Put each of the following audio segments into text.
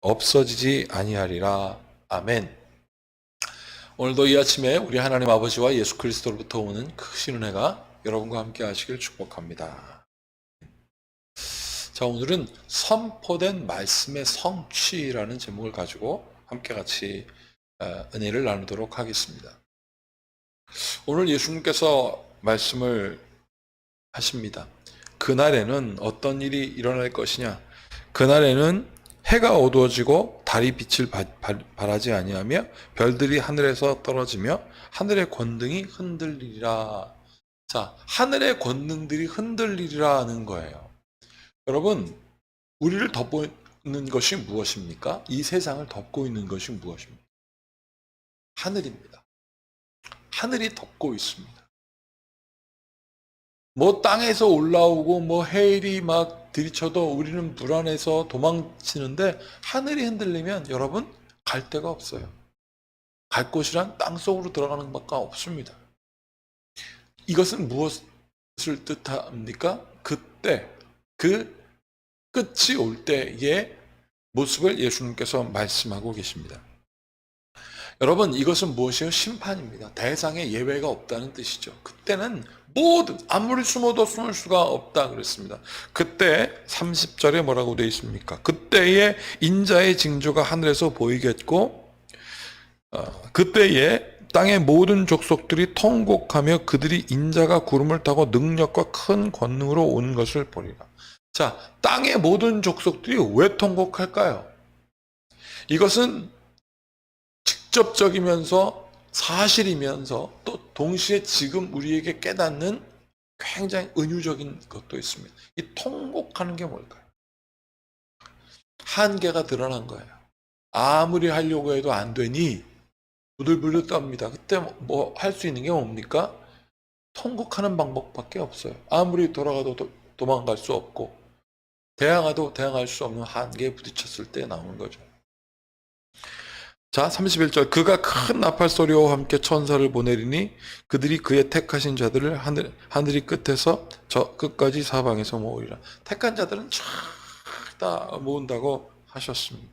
없어지지 아니하리라. 아멘. 오늘도 이 아침에 우리 하나님 아버지와 예수 그리스도로부터 오는 크신 은혜가 여러분과 함께 하시길 축복합니다. 자, 오늘은 선포된 말씀의 성취라는 제목을 가지고 함께 같이 은혜를 나누도록 하겠습니다. 오늘 예수님께서 말씀을 하십니다. 그날에는 어떤 일이 일어날 것이냐? 그날에는 해가 어두워지고 달이 빛을 발하지 아니하며 별들이 하늘에서 떨어지며 하늘의 권능이 흔들리리라. 자, 하늘의 권능들이 흔들리리라는 거예요. 여러분, 우리를 덮고 있는 것이 무엇입니까? 이 세상을 덮고 있는 것이 무엇입니까? 하늘입니다. 하늘이 덮고 있습니다. 뭐 땅에서 올라오고 뭐 해일이 막 들이쳐도 우리는 불안해서 도망치는데 하늘이 흔들리면 여러분 갈 데가 없어요. 갈 곳이란 땅속으로 들어가는 것밖에 없습니다. 이것은 무엇을 뜻합니까? 그때 그 끝이 올 때의 모습을 예수님께서 말씀하고 계십니다. 여러분, 이것은 무엇이에요? 심판입니다. 대상에 예외가 없다는 뜻이죠. 그때는 모든, 아무리 숨어도 숨을 수가 없다 그랬습니다. 그때 30절에 뭐라고 되어 있습니까? 그때에 인자의 징조가 하늘에서 보이겠고 그때에 땅의 모든 족속들이 통곡하며 그들이 인자가 구름을 타고 능력과 큰 권능으로 온 것을 보리라. 자, 땅의 모든 족속들이 왜 통곡할까요? 이것은 직접적이면서 사실이면서 또 동시에 지금 우리에게 깨닫는 굉장히 은유적인 것도 있습니다. 이 통곡하는 게 뭘까요? 한계가 드러난 거예요. 아무리 하려고 해도 안 되니 부들부들 떱니다. 그때 뭐 할 수 있는 게 뭡니까? 통곡하는 방법밖에 없어요. 아무리 돌아가도 도망갈 수 없고 대항해도 대항할 수 없는 한계에 부딪혔을 때 나오는 거죠. 자, 31절. 그가 큰 나팔 소리와 함께 천사를 보내리니 그들이 그의 택하신 자들을 하늘이 끝에서 저 끝까지 사방에서 모으리라. 택한 자들은 쫙 다 모은다고 하셨습니다.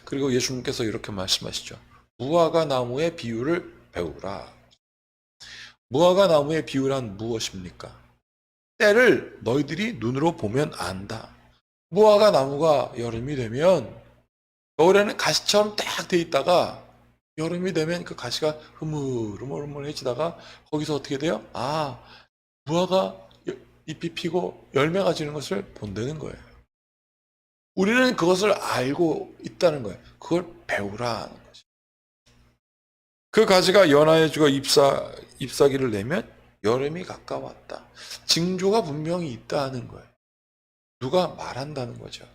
그리고 예수님께서 이렇게 말씀하시죠. 무화과 나무의 비유를 배우라. 무화과 나무의 비유란 무엇입니까? 때를 너희들이 눈으로 보면 안다. 무화과 나무가 여름이 되면 겨울에는 가시처럼 딱 돼 있다가 여름이 되면 그 가시가 흐물흐물해지다가 거기서 어떻게 돼요? 아, 무화과 잎이 피고 열매가 지는 것을 본다는 거예요. 우리는 그것을 알고 있다는 거예요. 그걸 배우라 하는 거죠. 그 가지가 연하여지고 잎사귀를 내면 여름이 가까웠다. 징조가 분명히 있다는 거예요. 누가 말한다는 거죠.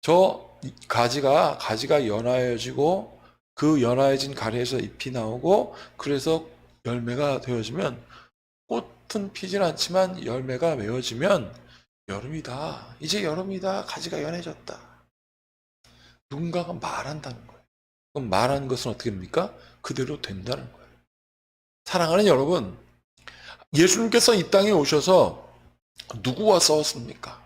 저 가지가 연하여지고 그 연하여진 가리에서 잎이 나오고 그래서 열매가 되어지면 꽃은 피진 않지만 열매가 맺어지면 여름이다. 이제 여름이다. 가지가 연해졌다. 누군가가 말한다는 거예요. 그럼 말하는 것은 어떻게 됩니까? 그대로 된다는 거예요. 사랑하는 여러분, 예수님께서 이 땅에 오셔서 누구와 싸웠습니까?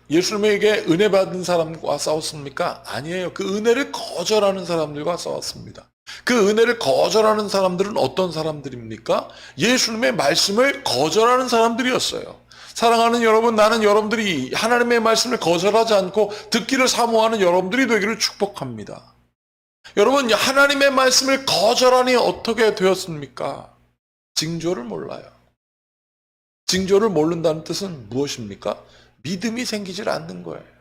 예수님에게 은혜 받은 사람과 싸웠습니까? 아니에요. 그 은혜를 거절하는 사람들과 싸웠습니다. 그 은혜를 거절하는 사람들은 어떤 사람들입니까? 예수님의 말씀을 거절하는 사람들이었어요. 사랑하는 여러분, 나는 여러분들이 하나님의 말씀을 거절하지 않고 듣기를 사모하는 여러분들이 되기를 축복합니다. 여러분, 하나님의 말씀을 거절하니 어떻게 되었습니까? 징조를 몰라요. 징조를 모른다는 뜻은 무엇입니까? 믿음이 생기질 않는 거예요.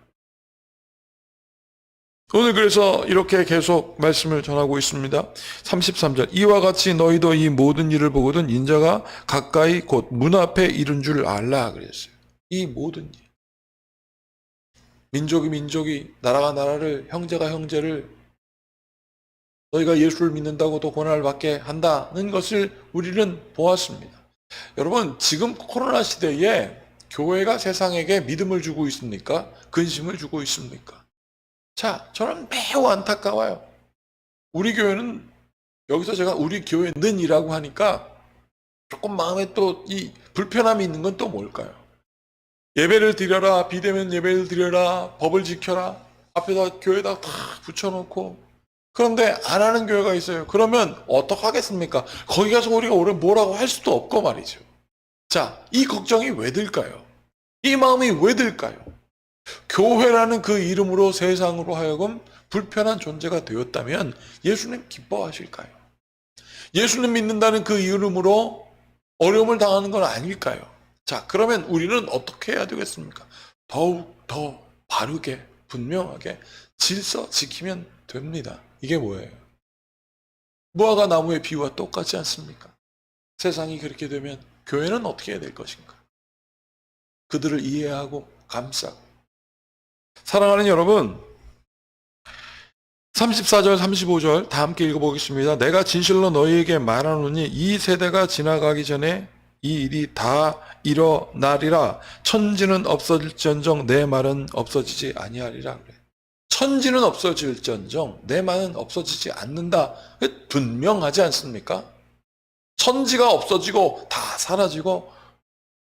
오늘 그래서 이렇게 계속 말씀을 전하고 있습니다. 33절. 이와 같이 너희도 이 모든 일을 보거든 인자가 가까이 곧 문 앞에 이른 줄 알라 그랬어요. 이 모든 일. 민족이 나라가 나라를, 형제가 형제를, 너희가 예수를 믿는다고도 고난을 받게 한다는 것을 우리는 보았습니다. 여러분, 지금 코로나 시대에 교회가 세상에게 믿음을 주고 있습니까? 근심을 주고 있습니까? 자, 저는 매우 안타까워요. 우리 교회는, 여기서 제가 우리 교회는이라고 하니까 조금 마음에 또 이 불편함이 있는 건 또 뭘까요? 예배를 드려라, 비대면 예배를 드려라, 법을 지켜라, 앞에다 교회에다 다 붙여놓고, 그런데 안 하는 교회가 있어요. 그러면 어떡하겠습니까? 거기 가서 우리가 뭐라고 할 수도 없고 말이죠. 자, 이 걱정이 왜 들까요? 이 마음이 왜 들까요? 교회라는 그 이름으로 세상으로 하여금 불편한 존재가 되었다면 예수님 기뻐하실까요? 예수님 믿는다는 그 이름으로 어려움을 당하는 건 아닐까요? 자, 그러면 우리는 어떻게 해야 되겠습니까? 더욱 더 바르게, 분명하게 질서 지키면 됩니다. 이게 뭐예요? 무화과 나무의 비유와 똑같지 않습니까? 세상이 그렇게 되면 교회는 어떻게 해야 될 것인가? 그들을 이해하고 감싸고. 사랑하는 여러분, 34절, 35절 다 함께 읽어보겠습니다. 내가 진실로 너희에게 말하노니 이 세대가 지나가기 전에 이 일이 다 일어나리라. 천지는 없어질지언정 내 말은 없어지지 아니하리라. 그래. 천지는 없어질지언정 내 말은 없어지지 않는다. 분명하지 않습니까? 천지가 없어지고 다 사라지고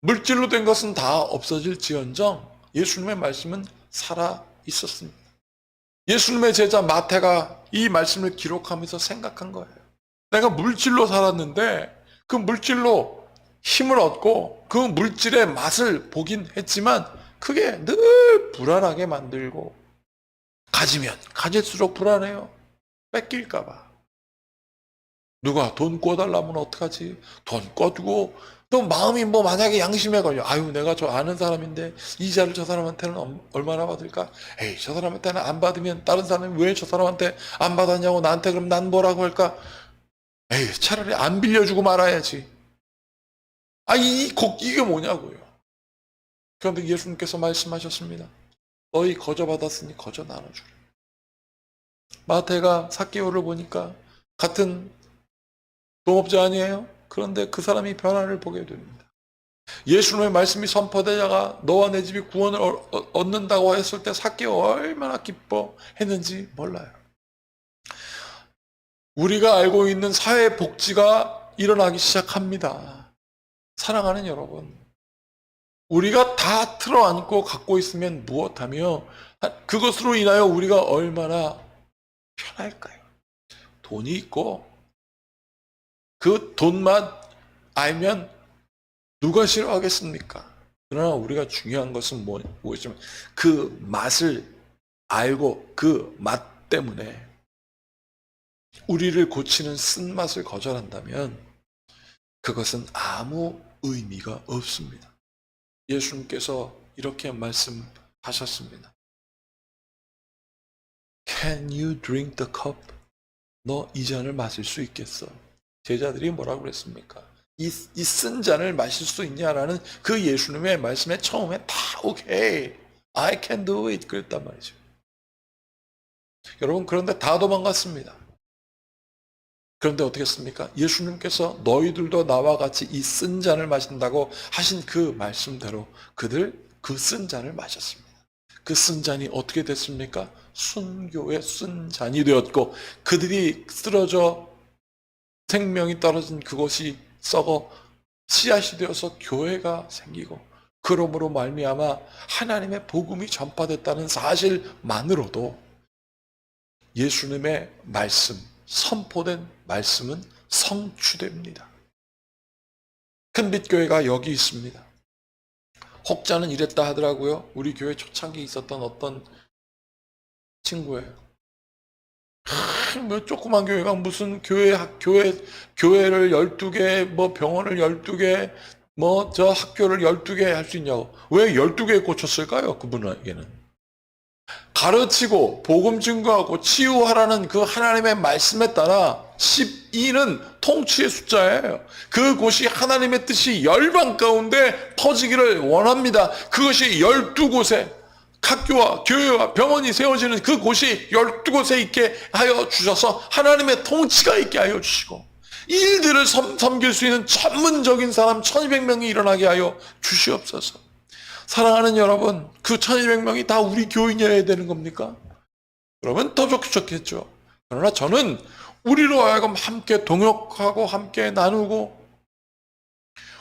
물질로 된 것은 다 없어질지언정 예수님의 말씀은 살아 있었습니다. 예수님의 제자 마태가 이 말씀을 기록하면서 생각한 거예요. 내가 물질로 살았는데 그 물질로 힘을 얻고 그 물질의 맛을 보긴 했지만 그게 늘 불안하게 만들고 가지면 가질수록 불안해요. 뺏길까 봐. 누가 돈 꿔달라면 어떡하지? 돈 꿔두고 또 마음이 만약에 양심에 걸려. 아유, 내가 저 아는 사람인데 이자를 저 사람한테는 얼마나 받을까? 에이, 저 사람한테는 안 받으면 다른 사람이 왜 저 사람한테 안 받았냐고 나한테 그럼 난 뭐라고 할까? 에이, 차라리 안 빌려주고 말아야지. 이게 뭐냐고요. 그런데 예수님께서 말씀하셨습니다. 너희 거저 받았으니 거저 나눠주라. 마태가 삭개오를 보니까 같은 동업자 아니에요? 그런데 그 사람이 변화를 보게 됩니다. 예수님의 말씀이 선포되다가 너와 내 집이 구원을 얻는다고 했을 때 삭개오 얼마나 기뻐했는지 몰라요. 우리가 알고 있는 사회 복지가 일어나기 시작합니다. 사랑하는 여러분, 우리가 다 틀어안고 갖고 있으면 무엇하며 그것으로 인하여 우리가 얼마나 편할까요? 돈이 있고 그 돈만 알면 누가 싫어하겠습니까? 그러나 우리가 중요한 것은 뭐였지만 그 맛을 알고 그 맛 때문에 우리를 고치는 쓴맛을 거절한다면 그것은 아무 의미가 없습니다. 예수님께서 이렇게 말씀하셨습니다. Can you drink the cup? 너 이 잔을 마실 수 있겠어? 제자들이 뭐라고 그랬습니까? 이 쓴 잔을 마실 수 있냐라는 그 예수님의 말씀에 처음에 다 오케이, I can do it 그랬단 말이죠. 여러분, 그런데 다 도망갔습니다. 그런데 어떻게 했습니까? 예수님께서 너희들도 나와 같이 이 쓴 잔을 마신다고 하신 그 말씀대로 그들 그 쓴 잔을 마셨습니다. 그 쓴 잔이 어떻게 됐습니까? 순교의 쓴 잔이 되었고 그들이 쓰러져 생명이 떨어진 그곳이 썩어 씨앗이 되어서 교회가 생기고 그러므로 말미암아 하나님의 복음이 전파됐다는 사실만으로도 예수님의 말씀, 선포된 말씀은 성취됩니다. 큰빛교회가 여기 있습니다. 혹자는 이랬다 하더라고요. 우리 교회 초창기 있었던 어떤 친구예요. 뭐 조그만 교회가 무슨 교회를 12개, 병원을 12개, 저 학교를 12개 할 수 있냐고. 왜 12개에 꽂혔을까요? 그분에게는. 가르치고 복음 증거하고 치유하라는 그 하나님의 말씀에 따라 12는 통치의 숫자예요. 그곳이 하나님의 뜻이 열방 가운데 터지기를 원합니다. 그것이 12곳에 학교와 교회와 병원이 세워지는 그곳이 12곳에 있게 하여 주셔서 하나님의 통치가 있게 하여 주시고 일들을 섬길 수 있는 전문적인 사람 1200명이 일어나게 하여 주시옵소서. 사랑하는 여러분, 그 1200명이 다 우리 교인이어야 되는 겁니까? 그러면 더 좋겠죠. 그러나 저는 우리로 하여금 함께 동역하고 함께 나누고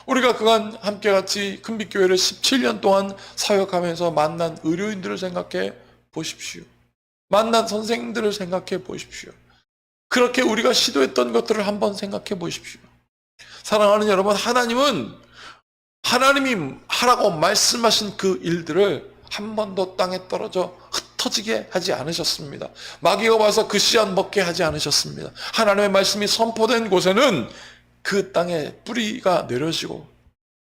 우리가 그간 함께 같이 큰빛교회를 17년 동안 사역하면서 만난 의료인들을 생각해 보십시오. 만난 선생님들을 생각해 보십시오. 그렇게 우리가 시도했던 것들을 한번 생각해 보십시오. 사랑하는 여러분, 하나님이 하라고 말씀하신 그 일들을 한 번도 땅에 떨어져 흩어지게 하지 않으셨습니다. 마귀가 와서 그 씨앗 먹게 하지 않으셨습니다. 하나님의 말씀이 선포된 곳에는 그 땅에 뿌리가 내려지고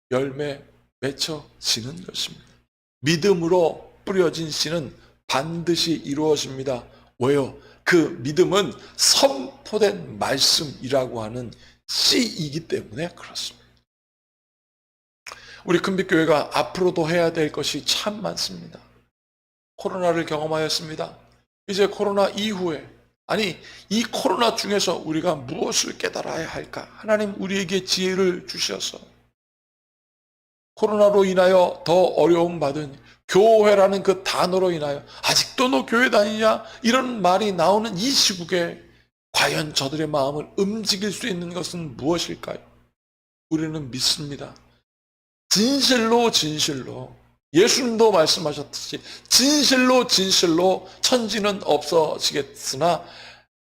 열매 맺혀지는 것입니다. 믿음으로 뿌려진 씨는 반드시 이루어집니다. 왜요? 그 믿음은 선포된 말씀이라고 하는 씨이기 때문에 그렇습니다. 우리 큰빛교회가 앞으로도 해야 될 것이 참 많습니다. 코로나를 경험하였습니다. 이제 코로나 이후에, 아니 이 코로나 중에서 우리가 무엇을 깨달아야 할까? 하나님 우리에게 지혜를 주셔서 코로나로 인하여 더 어려움 받은 교회라는 그 단어로 인하여 아직도 너 교회 다니냐? 이런 말이 나오는 이 시국에 과연 저들의 마음을 움직일 수 있는 것은 무엇일까요? 우리는 믿습니다. 진실로 예수님도 말씀하셨듯이 진실로 천지는 없어지겠으나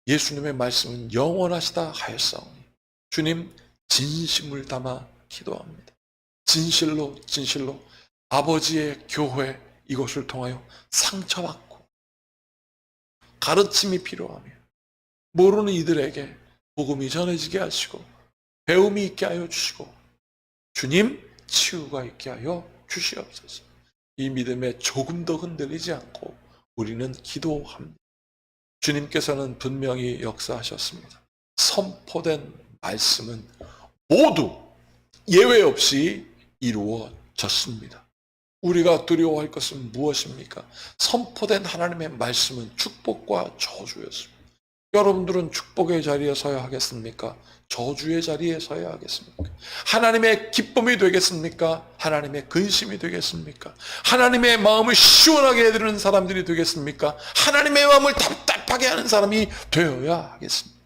예수님의 말씀은 영원하시다 하였사오니 주님 진심을 담아 기도합니다. 진실로 아버지의 교회 이것을 통하여 상처받고 가르침이 필요하며 모르는 이들에게 복음이 전해지게 하시고 배움이 있게 하여 주시고 주님 치유가 있게 하여 주시옵소서. 이 믿음에 조금 더 흔들리지 않고 우리는 기도합니다. 주님께서는 분명히 역사하셨습니다. 선포된 말씀은 모두 예외 없이 이루어졌습니다. 우리가 두려워할 것은 무엇입니까? 선포된 하나님의 말씀은 축복과 저주였습니다. 여러분들은 축복의 자리에 서야 하겠습니까? 저주의 자리에 서야 하겠습니까? 하나님의 기쁨이 되겠습니까? 하나님의 근심이 되겠습니까? 하나님의 마음을 시원하게 해드리는 사람들이 되겠습니까? 하나님의 마음을 답답하게 하는 사람이 되어야 하겠습니까?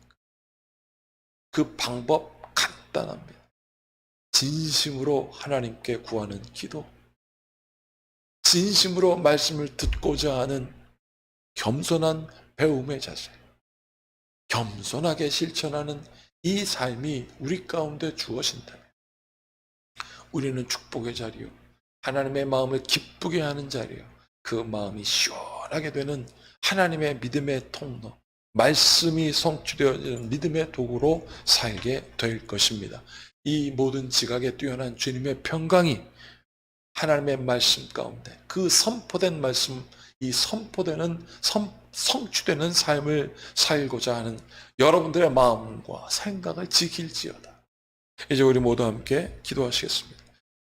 그 방법 간단합니다. 진심으로 하나님께 구하는 기도, 진심으로 말씀을 듣고자 하는 겸손한 배움의 자세, 겸손하게 실천하는 이 삶이 우리 가운데 주어진다면 우리는 축복의 자리요, 하나님의 마음을 기쁘게 하는 자리요, 그 마음이 시원하게 되는 하나님의 믿음의 통로, 말씀이 성취되어지는 믿음의 도구로 살게 될 것입니다. 이 모든 지각에 뛰어난 주님의 평강이 하나님의 말씀 가운데 그 선포된 말씀, 이 성취되는 삶을 살고자 하는 여러분들의 마음과 생각을 지킬지어다. 이제 우리 모두 함께 기도하시겠습니다.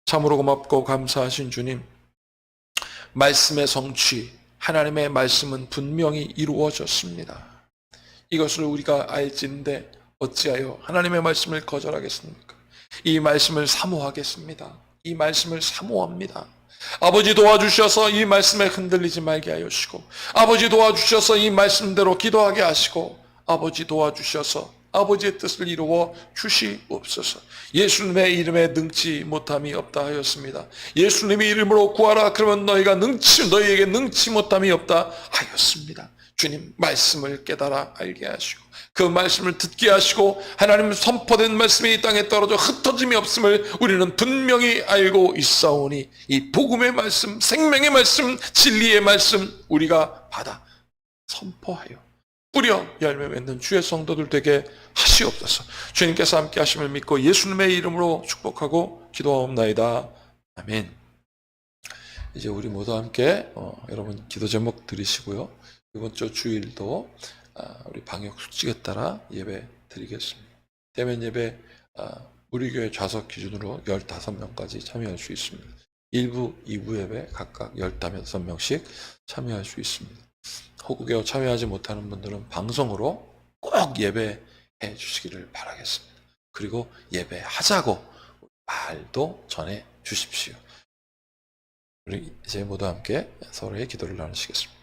참으로 고맙고 감사하신 주님, 말씀의 성취, 하나님의 말씀은 분명히 이루어졌습니다. 이것을 우리가 알진데 어찌하여 하나님의 말씀을 거절하겠습니까? 이 말씀을 사모하겠습니다. 이 말씀을 사모합니다. 아버지 도와주셔서 이 말씀에 흔들리지 말게 하시고, 아버지 도와주셔서 이 말씀대로 기도하게 하시고, 아버지 도와주셔서 아버지의 뜻을 이루어 주시옵소서. 예수님의 이름에 능치 못함이 없다 하였습니다. 예수님의 이름으로 구하라 그러면 너희에게 능치 못함이 없다 하였습니다. 주님 말씀을 깨달아 알게 하시고 그 말씀을 듣게 하시고 하나님 선포된 말씀이 이 땅에 떨어져 흩어짐이 없음을 우리는 분명히 알고 있사오니 이 복음의 말씀, 생명의 말씀, 진리의 말씀 우리가 받아 선포하여 뿌려 열매 맺는 주의 성도들 되게 하시옵소서. 주님께서 함께 하심을 믿고 예수님의 이름으로 축복하고 기도하옵나이다. 아멘. 이제 우리 모두 함께 여러분 기도 제목 드리시고요. 이번 주 주일도 우리 방역 수칙에 따라 예배 드리겠습니다. 대면 예배 우리 교회 좌석 기준으로 15명까지 참여할 수 있습니다. 1부, 2부 예배 각각 15명씩 참여할 수 있습니다. 호국에 참여하지 못하는 분들은 방송으로 꼭 예배해 주시기를 바라겠습니다. 그리고 예배하자고 말도 전해 주십시오. 우리 이제 모두 함께 서로의 기도를 나누시겠습니다.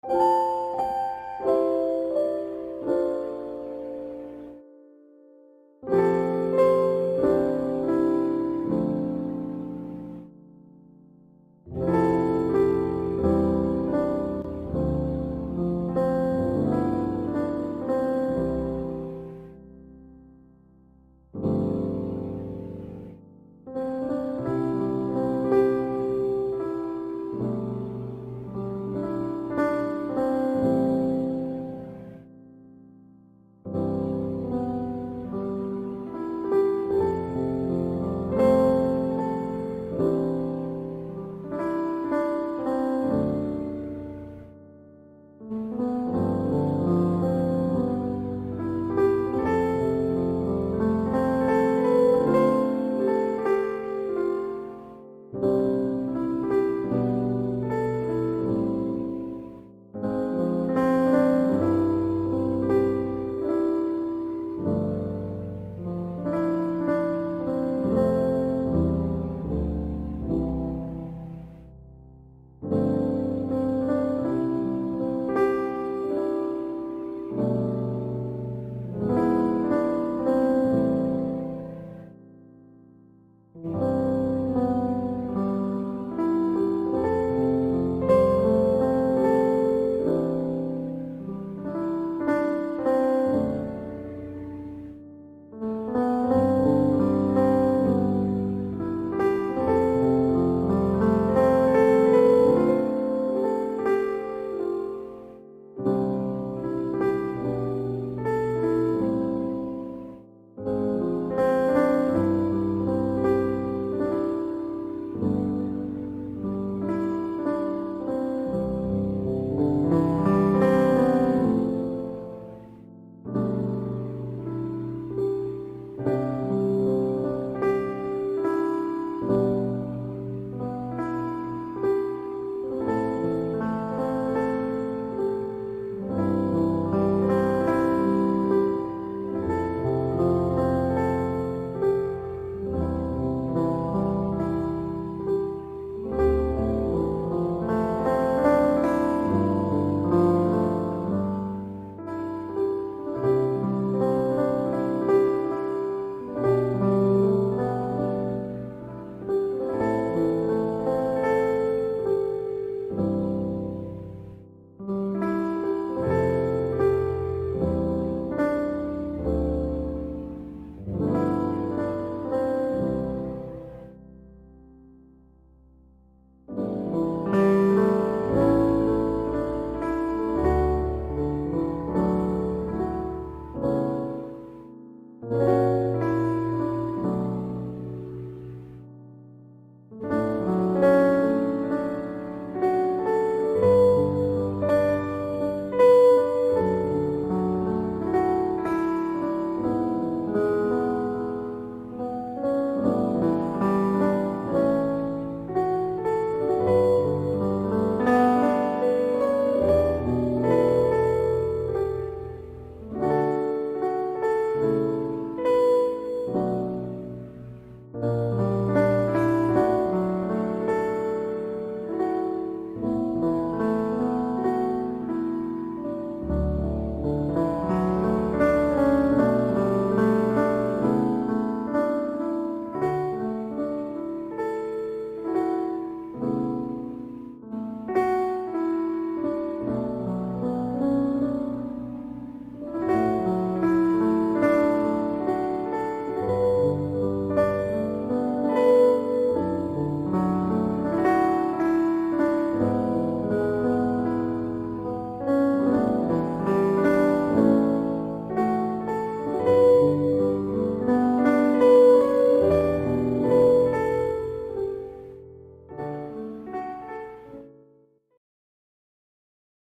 네.